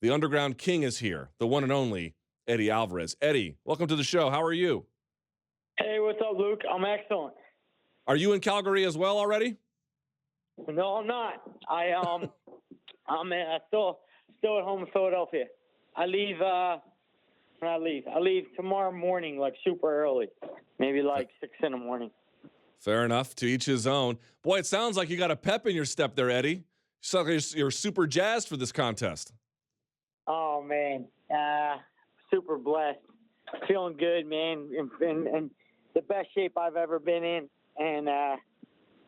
The Underground King is here, the one and only Eddie Alvarez. Eddie, welcome to the show. How are you? Hey, what's up, Luke? I'm excellent. Are you in Calgary as well already? No, I'm not. I'm still at home in Philadelphia. I leave tomorrow morning, like super early, maybe like 6 in the morning. Fair enough. To each his own. Boy, it sounds like you got a pep in your step there, Eddie. You sound like you're super jazzed for this contest. Oh man, super blessed, feeling good, man, in the best shape I've ever been in, and I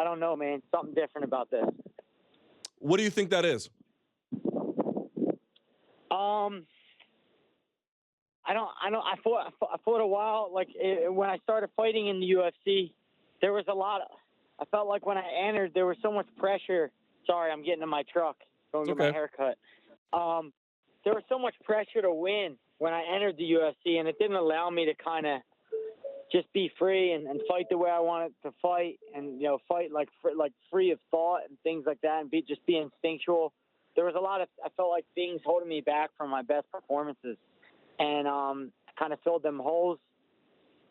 don't know, man, something different about this. What do you think that is? I fought a while. Like when I started fighting in the UFC, there was I felt like when I entered, there was so much pressure. Sorry, I'm getting in my truck, going to get my hair cut. There was so much pressure to win when I entered the UFC, and it didn't allow me to kind of just be free and fight the way I wanted to fight, and fight like free of thought and things like that, and be instinctual. There was I felt like things holding me back from my best performances, and kind of filled them holes.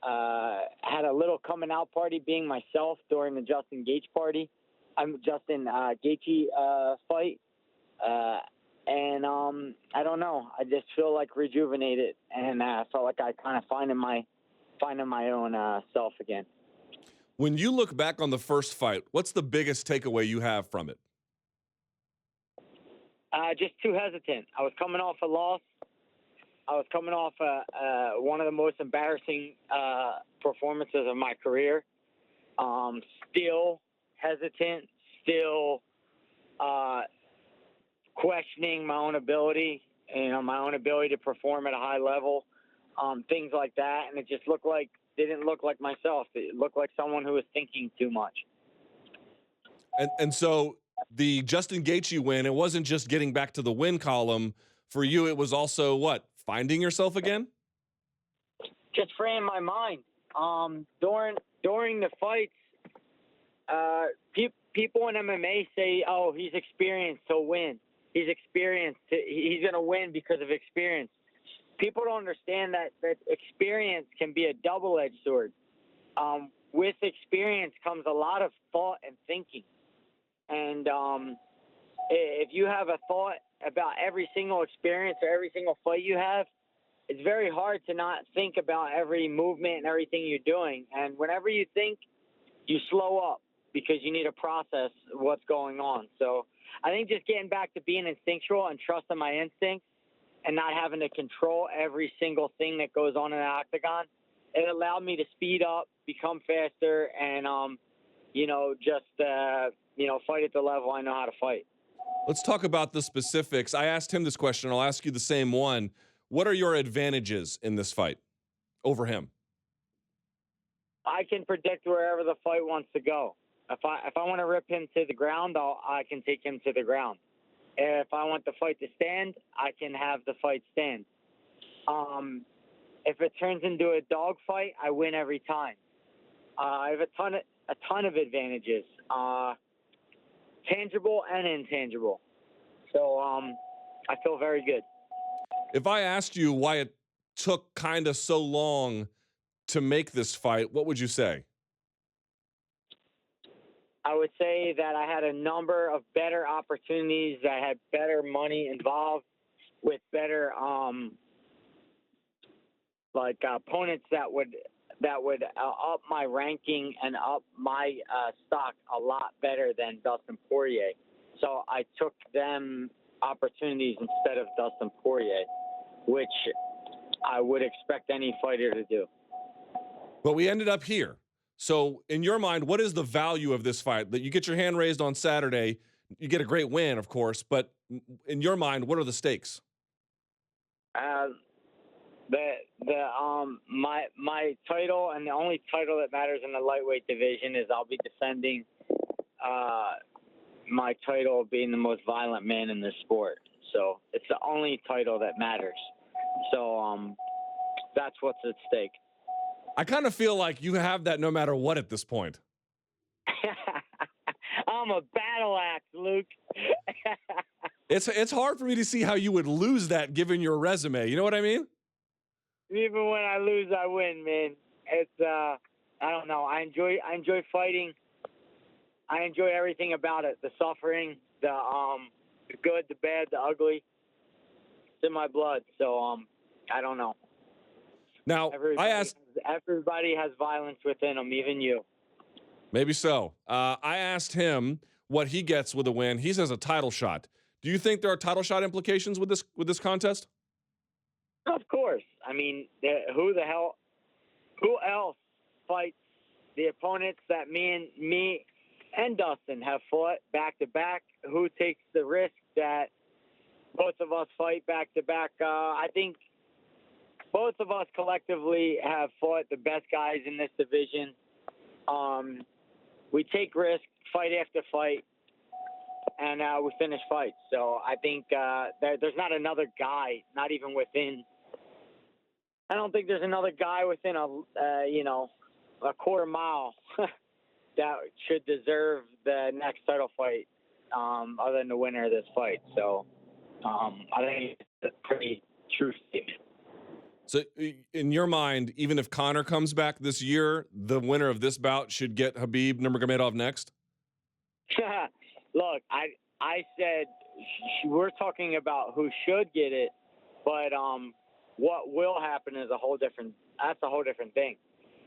Had a little coming out party being myself during the Justin Gaethje fight. And I don't know. I just feel like rejuvenated, and I felt like I kind of finding my own self again. When you look back on the first fight, what's the biggest takeaway you have from it? Just too hesitant. I was coming off a loss. I was coming off one of the most embarrassing performances of my career. Still hesitant. Still questioning my own ability, my own ability to perform at a high level, things like that. And it just didn't look like myself. It looked like someone who was thinking too much. And so the Justin Gaethje win, it wasn't just getting back to the win column for you. It was also what? Finding yourself again? Just freeing my mind. During the fights, people in MMA say, "Oh, he's experienced, he'll win. He's experienced. He's going to win because of experience." People don't understand that experience can be a double-edged sword. With experience comes a lot of thought and thinking. And if you have a thought about every single experience or every single fight you have, it's very hard to not think about every movement and everything you're doing. And whenever you think, you slow up because you need to process what's going on. So I think just getting back to being instinctual and trusting my instincts and not having to control every single thing that goes on in the octagon, it allowed me to speed up, become faster, and, fight at the level I know how to fight. Let's talk about the specifics. I asked him this question. I'll ask you the same one. What are your advantages in this fight over him? I can predict wherever the fight wants to go. If I want to rip him to the ground, I can take him to the ground. If I want the fight to stand, I can have the fight stand. If it turns into a dog fight, I win every time. I have a ton of advantages, tangible and intangible. So I feel very good. If I asked you why it took kind of so long to make this fight, what would you say? I would say that I had a number of better opportunities that had better money involved, with better opponents that would up my ranking and up my stock a lot better than Dustin Poirier. So I took them opportunities instead of Dustin Poirier, which I would expect any fighter to do. But we ended up here. So in your mind, what is the value of this fight? That you get your hand raised on Saturday, you get a great win, of course, but in your mind, what are the stakes? My title, and the only title that matters in the lightweight division, is I'll be defending my title of being the most violent man in this sport. So it's the only title that matters. So that's what's at stake. I kind of feel like you have that no matter what at this point. I'm a battle axe, Luke. It's hard for me to see how you would lose that given your resume. You know what I mean? Even when I lose, I win, man. It's I don't know. I enjoy fighting. I enjoy everything about it. The suffering, the good, the bad, the ugly. It's in my blood. So I don't know. Now, Everybody has violence within them, even you. maybe so. I asked him what he gets with a win. He says a title shot. Do you think there are title shot implications with this contest? Of course. I mean, who else fights the opponents that me and Dustin have fought back to back? Who takes the risk that both of us fight back to back? I think both of us collectively have fought the best guys in this division. We take risks, fight after fight, and we finish fights. So I think there's not another guy, not even within. I don't think there's another guy within a quarter mile that should deserve the next title fight, other than the winner of this fight. So I think it's a pretty true statement. So in your mind, even if Conor comes back this year, the winner of this bout should get Khabib Nurmagomedov next? Look, I said we're talking about who should get it, but what will happen is a whole different thing.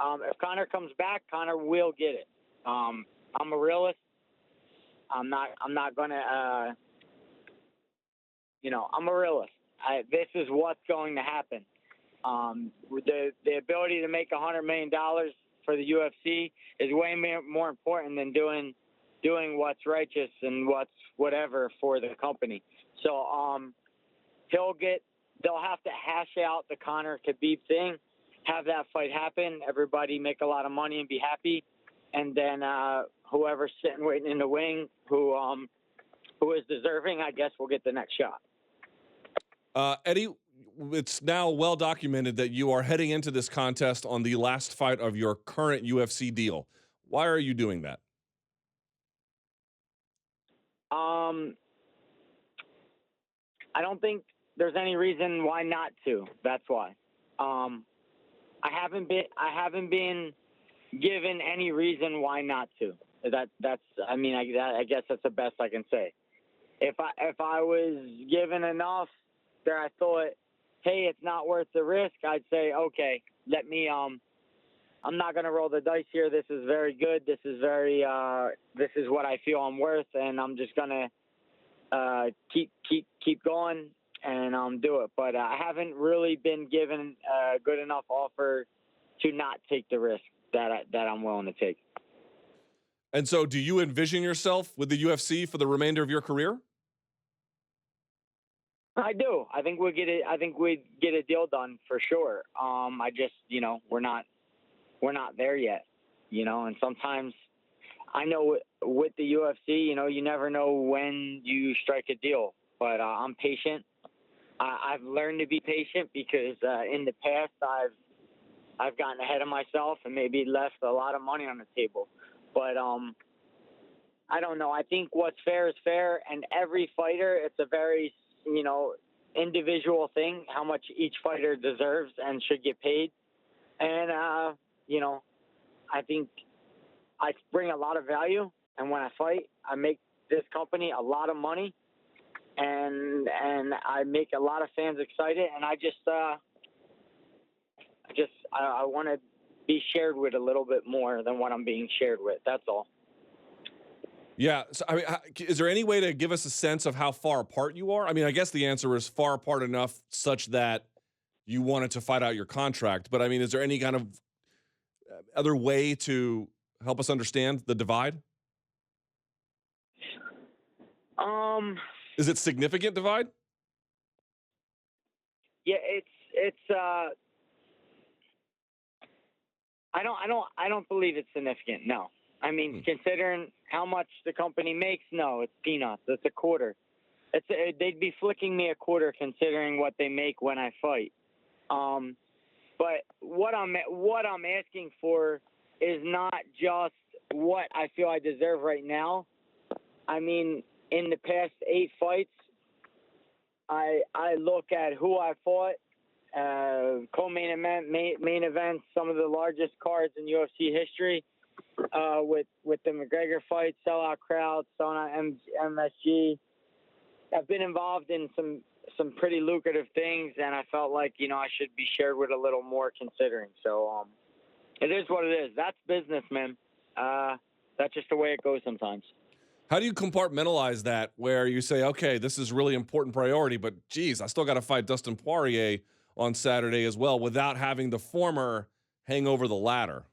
If Conor comes back, Conor will get it. I'm a realist. I'm not gonna I'm a realist. This is what's going to happen. The ability to make $100 million for the UFC is way more important than doing what's righteous and what's whatever for the company. So they'll have to hash out the Conor Khabib thing, have that fight happen, everybody make a lot of money and be happy, and then whoever's sitting waiting in the wing who is deserving, I guess, will get the next shot. Eddie, it's now well documented that you are heading into this contest on the last fight of your current UFC deal. Why are you doing that? I don't think there's any reason why not to. That's why. I haven't been given any reason why not to. I guess that's the best I can say. If I was given enough that I thought, hey, it's not worth the risk, I'd say, okay, let me. I'm not gonna roll the dice here. This is very good. This is what I feel I'm worth, and I'm just gonna keep going and do it. But I haven't really been given a good enough offer to not take the risk that I'm willing to take. And so, do you envision yourself with the UFC for the remainder of your career? I do. I think we'd get a deal done for sure. I just, we're not there yet, and sometimes I know with the UFC, you never know when you strike a deal, but I'm patient. I've learned to be patient because in the past I've gotten ahead of myself and maybe left a lot of money on the table. But I don't know. I think what's fair is fair, and every fighter, it's a very individual thing, how much each fighter deserves and should get paid. And, I think I bring a lot of value, and when I fight, I make this company a lot of money, and I make a lot of fans excited, and I want to be shared with a little bit more than what I'm being shared with. That's all. Yeah. So, I mean, is there any way to give us a sense of how far apart you are? I mean, I guess the answer is far apart enough such that you wanted to fight out your contract. But I mean, is there any kind of other way to help us understand the divide? Is it significant divide? Yeah, it's I don't believe it's significant. No. I mean, considering how much the company makes, no, it's peanuts. It's a quarter. They'd be flicking me a quarter considering what they make when I fight. But what I'm asking for is not just what I feel I deserve right now. I mean, in the past 8 fights, I look at who I fought, co-main event, main events, some of the largest cards in UFC history, with the McGregor fight, sellout crowds, selling out MSG. I've been involved in some pretty lucrative things, and I felt like, I should be shared with a little more considering. So it is what it is. That's business, man. That's just the way it goes sometimes. How do you compartmentalize that where you say, okay, this is really important priority, but geez, I still got to fight Dustin Poirier on Saturday as well without having the former hang over the latter?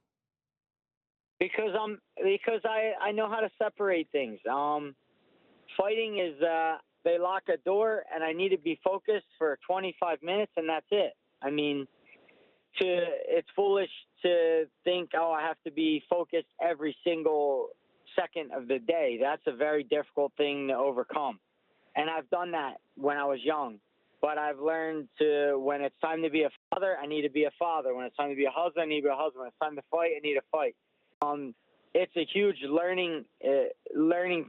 Because I know how to separate things. Fighting is they lock a door, and I need to be focused for 25 minutes, and that's it. I mean, it's foolish to think, oh, I have to be focused every single second of the day. That's a very difficult thing to overcome, and I've done that when I was young. But I've learned when it's time to be a father, I need to be a father. When it's time to be a husband, I need to be a husband. When it's time to fight, I need to fight. It's a huge learning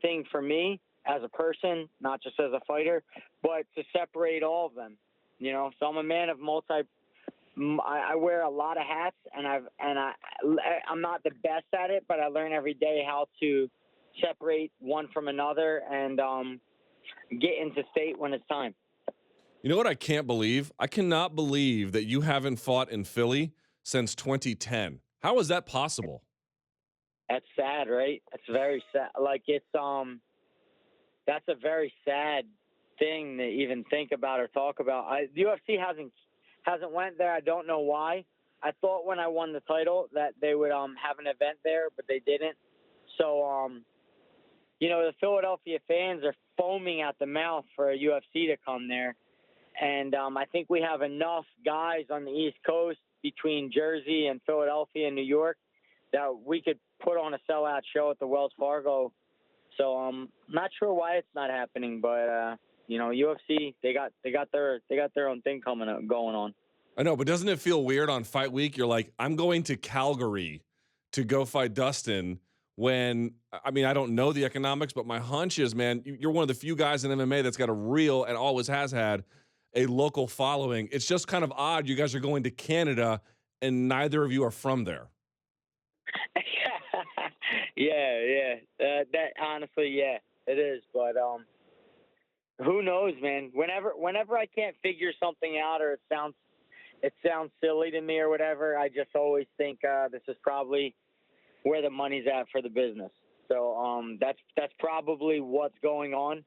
thing for me as a person, not just as a fighter, but to separate all of them. So I'm a man of I wear a lot of hats, and I'm not the best at it, but I learn every day how to separate one from another and get into state when it's time. You know what I can't believe? I cannot believe that you haven't fought in Philly since 2010. How is that possible? That's sad, right? That's very sad. Like that's a very sad thing to even think about or talk about. The UFC hasn't went there. I don't know why. I thought when I won the title that they would have an event there, but they didn't. So the Philadelphia fans are foaming at the mouth for a UFC to come there, and I think we have enough guys on the East Coast between Jersey and Philadelphia and New York that we could put on a sellout show at the Wells Fargo. So I'm not sure why it's not happening, but UFC they got their own thing going on. I know, but doesn't it feel weird on fight week? You're like, I'm going to Calgary to go fight Dustin when, I mean, I don't know the economics, but my hunch is, man, you're one of the few guys in MMA that's got a real and always has had a local following. It's just kind of odd. You guys are going to Canada and neither of you are from there. Yeah. That honestly, yeah, it is. But who knows, man? Whenever I can't figure something out or it sounds silly to me or whatever, I just always think this is probably where the money's at for the business. So that's probably what's going on.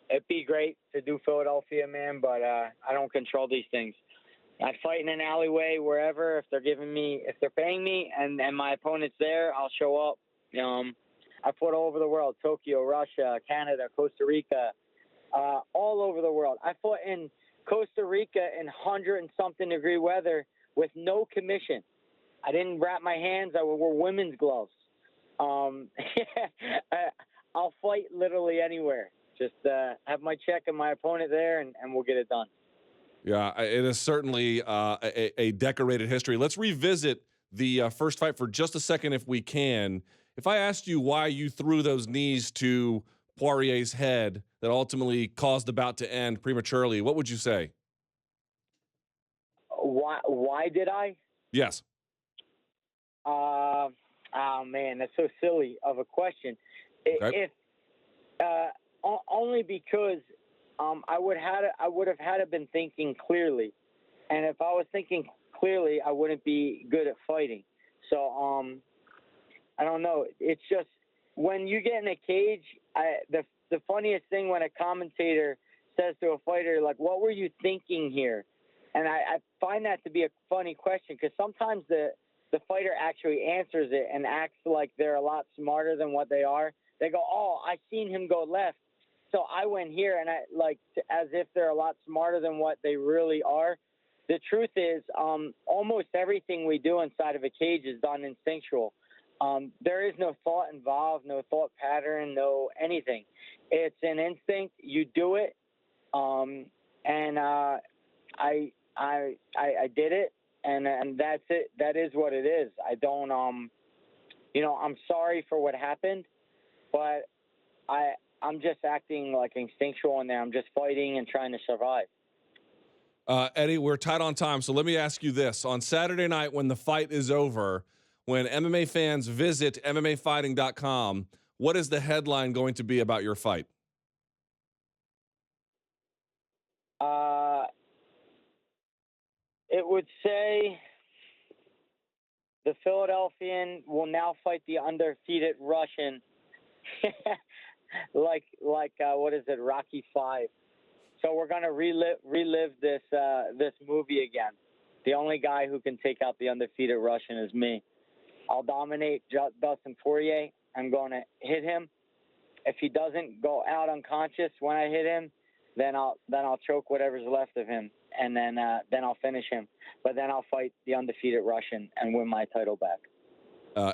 It'd be great to do Philadelphia, man, but I don't control these things. I fight in an alleyway wherever. If they're paying me and my opponent's there, I'll show up. I fought all over the world: Tokyo, Russia, Canada, Costa Rica, all over the world. I fought in Costa Rica in 100-and-something degree weather with no commission. I didn't wrap my hands. I wore women's gloves. I'll fight literally anywhere. Just have my check and my opponent there, and we'll get it done. Yeah, it is certainly a decorated history. Let's revisit the first fight for just a second if we can. If I asked you why you threw those knees to Poirier's head that ultimately caused the bout to end prematurely, what would you say? Why did I? Yes. Oh man, that's so silly of a question. Okay. Only because I would have had to been thinking clearly, and if I was thinking clearly, I wouldn't be good at fighting. So I don't know. It's just when you get in a cage, the funniest thing when a commentator says to a fighter, like, "What were you thinking here?" And I find that to be a funny question because sometimes the fighter actually answers it and acts like they're a lot smarter than what they are. They go, "Oh, I seen him go left, so I went here," and as if they're a lot smarter than what they really are. The truth is, almost everything we do inside of a cage is done instinctual. There is no thought involved, no thought pattern, no anything. It's an instinct. You do it, and I did it, and that's it. That is what it is. I don't, I'm sorry for what happened, but I'm just acting like instinctual in there. I'm just fighting and trying to survive. Eddie, we're tight on time, so let me ask you this. On Saturday night when the fight is over, when MMA fans visit MMAFighting.com, what is the headline going to be about your fight? It would say the Philadelphian will now fight the undefeated Russian, like what is it, Rocky 5. So we're gonna relive this movie again. The only guy who can take out the undefeated Russian is me. I'll dominate Dustin Poirier. I'm going to hit him. If he doesn't go out unconscious when I hit him, then I'll choke whatever's left of him, and then I'll finish him. But then I'll fight the undefeated Russian and win my title back.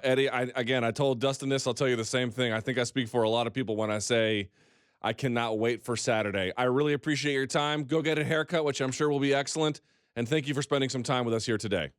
Eddie, I told Dustin this. I'll tell you the same thing. I think I speak for a lot of people when I say I cannot wait for Saturday. I really appreciate your time. Go get a haircut, which I'm sure will be excellent. And thank you for spending some time with us here today.